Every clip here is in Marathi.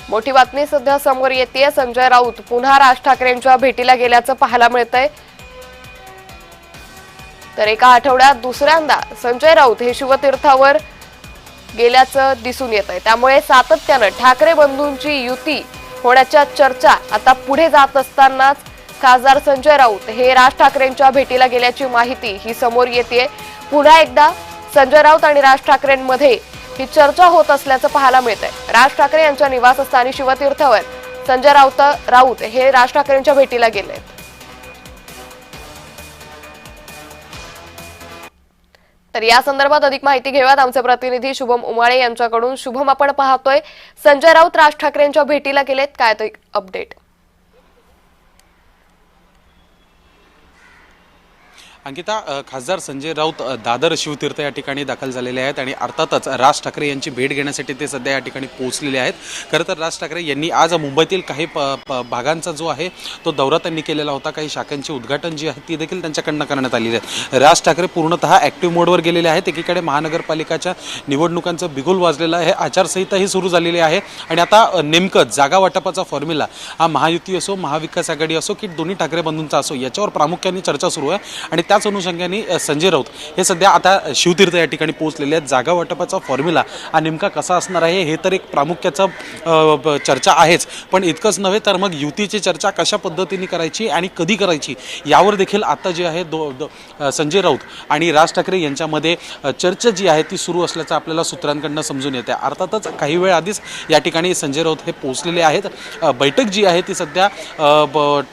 मोठी बातमी सध्या समोर येतेय। संजय राऊत पुन्हा राज ठाकरेंच्या भेटीला गेल्याचं पाहायला मिळतंय। तर एका आठवड्यात दुसऱ्यांदा संजय राऊत हे शिवतीर्थावर गेल्याचं दिसून येतंय। त्यामुळे सातत्याने ठाकरे बंधूंची युती होण्याच्या चर्चा आता पुढे जात असतानाच खासदार संजय राऊत हे राज ठाकरेंच्या भेटीला गेल्याची माहिती ही समोर येतेय। पुन्हा एकदा संजय राऊत आणि राज ठाकरेंमध्ये ही चर्चा होत असल्याचं पाहायला मिळतंय। राज ठाकरे यांच्या निवासस्थानी शिवतीर्थावर संजय राऊत हे राज ठाकरेंच्या भेटीला गेले। तर या संदर्भात अधिक माहिती घेऊयात आमचे प्रतिनिधी शुभम उमाळे यांच्याकडून। शुभम, आपण पाहतोय संजय राऊत राज ठाकरेंच्या भेटीला गेलेत, काय ते अपडेट? अंकिता, खासदार संजय राऊत दादर शिवतीर्थ या ठिकाणी दाखल झालेले आहेत आणि अर्थातच राज ठाकरे यांची भेट घेण्यासाठी ते सध्या या ठिकाणी पोहोचलेले आहेत। खरं तर राज ठाकरे यांनी आज मुंबईतील काही भागांचा जो आहे तो दौरा त्यांनी केलेला होता। काही शाखांची उद्घाटन जी आहे ती देखील त्यांच्याकडनं करण्यात आलेली आहे। राज ठाकरे पूर्णतः ॲक्टिव्ह मोडवर गेलेले आहेत। एकीकडे महानगरपालिकाच्या निवडणुकांचं बिगुल वाजलेलं आहे, आचारसंहिताही सुरू झालेली आहे आणि आता नेमकं जागा वाटपाचा फॉर्म्युला हा महायुती असो, महाविकास आघाडी असो की दोन्ही ठाकरे बंधूंचा असो, याच्यावर प्रामुख्याने चर्चा सुरू आहे आणि त्याच अनुषंगाने संजय राऊत हे सध्या आता शिवतीर्थ या ठिकाणी पोहोचलेले आहेत। जागा वाटपाचा फॉर्म्युला हा नेमका कसा असणार आहे हे तर एक प्रामुख्याचा चर्चा आहेच, पण इतकंच नव्हे तर मग युतीची चर्चा कशा पद्धतीने करायची आणि कधी करायची यावर देखील आता जे आहे संजय राऊत आणि राज ठाकरे यांच्यामध्ये चर्चा जी आहे ती सुरू असल्याचं आपल्याला सूत्रांकडनं समजून येते। अर्थातच काही वेळ आधीच या ठिकाणी संजय राऊत हे पोहोचलेले आहेत। बैठक जी आहे ती सध्या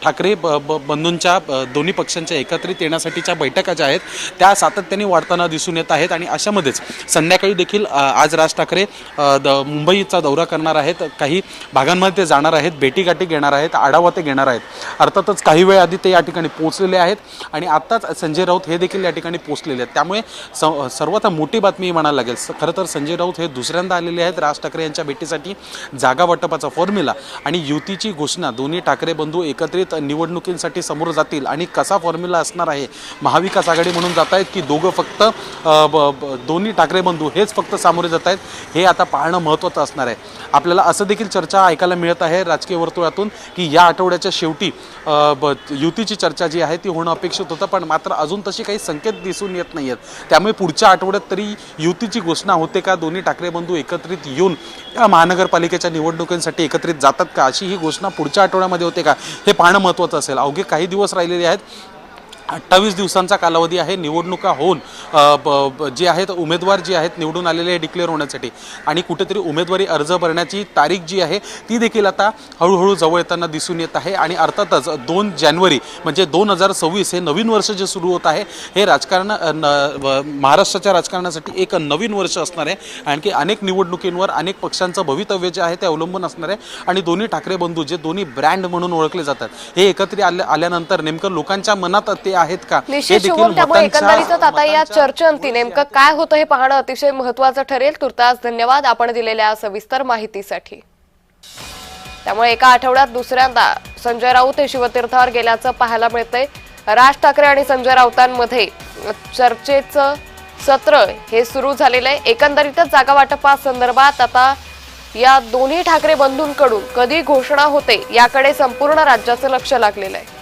ठाकरे बंधूंच्या दोन्ही पक्षांच्या एकत्रित येण्यासाठी बैठका ज्या आहेत त्या सातत्याने वाढताना दिसून येत आहेत आणि अशामध्येच संध्याकाळी देखील आज राज ठाकरे मुंबईचा दौरा करणार आहेत। काही भागांमध्ये ते जाणार आहेत, भेटीगाठी घेणार आहेत, आढावा ते घेणार आहेत। अर्थातच काही वेळ आधी ते या ठिकाणी पोहोचलेले आहेत आणि आत्ताच संजय राऊत हे देखील या ठिकाणी पोहोचलेले आहेत। त्यामुळे सर्वात मोठी बातमी म्हणायला लागेल। खरं तर संजय राऊत हे दुसऱ्यांदा आलेले आहेत राज ठाकरे यांच्या भेटीसाठी। जागा वाटपाचा फॉर्म्युला आणि युतीची घोषणा, दोन्ही ठाकरे बंधू एकत्रित निवडणुकीसाठी समोर जातील आणि कसा फॉर्म्युला असणार आहे, महाविकास आघाडी म्हणून जात आहेत की दोघं फक्त दोन्ही ठाकरे बंधू हेच फक्त सामोरे जात आहेत, हे आता पाहणं महत्त्वाचं असणार आहे। आपल्याला असं देखील चर्चा ऐकायला मिळत आहे राजकीय वर्तुळातून की या आठवड्याच्या शेवटी युतीची चर्चा जी आहे ती होणं अपेक्षित होतं, पण मात्र अजून तशी काही संकेत दिसून येत नाही आहेत। त्यामुळे पुढच्या आठवड्यात तरी युतीची घोषणा होते का, दोन्ही ठाकरे बंधू एकत्रित येऊन या महानगरपालिकेच्या निवडणुकीसाठी एकत्रित जातात का, अशी ही घोषणा पुढच्या आठवड्यामध्ये होते का हे पाहणं महत्त्वाचं असेल। अवघे काही दिवस राहिलेले आहेत, 28 दिवसांचा कालावधी आहे निवडणुका होऊन जे आहेत उमेदवार जे आहेत निवडून आलेले डिक्लेअर होण्यासाठी आणि कुठेतरी उमेदवारी अर्ज भरण्याची तारीख जी आहे ती देखील आता हळूहळू जवळ येताना दिसून येत आहे। आणि अर्थातच 2 जानेवारी म्हणजे 2026 हे नवीन वर्ष जे सुरू होत आहे हे राजकारण महाराष्ट्राच्या राजकारणासाठी एक नवीन वर्ष असणार आहे। आणखी अनेक निवडणुकींवर अनेक पक्षांचं भवितव्य जे आहे ते अवलंबून असणार आहे आणि दोन्ही ठाकरे बंधू जे दोन्ही ब्रँड म्हणून ओळखले जातात हे एकत्रित आल्यानंतर नेमकं लोकांच्या मनात ते आहेत का हे देखील त्यामुळे एकंदरीतच आता या चर्चेंती नेमकं काय होतं हे पाहणं अतिशय महत्त्वाचं ठरेल। तुर्तास धन्यवाद आपण दिलेल्या सविस्तर माहितीसाठी। त्यामुळे एका आठवड्यात दुसऱ्यांदा संजय राऊत हे शिवतीर्थावर गेल्याचं पाहायला मिळतंय। राज ठाकरे आणि संजय राऊतांमध्ये चर्चेचं सत्र हे सुरू झालेलं आहे। एकंदरीतच जागा वाटपासंदर्भात आता या दोन्ही ठाकरे बंधूंकडून कधी घोषणा होते याकडे संपूर्ण राज्याचं लक्ष लागलेलं आहे।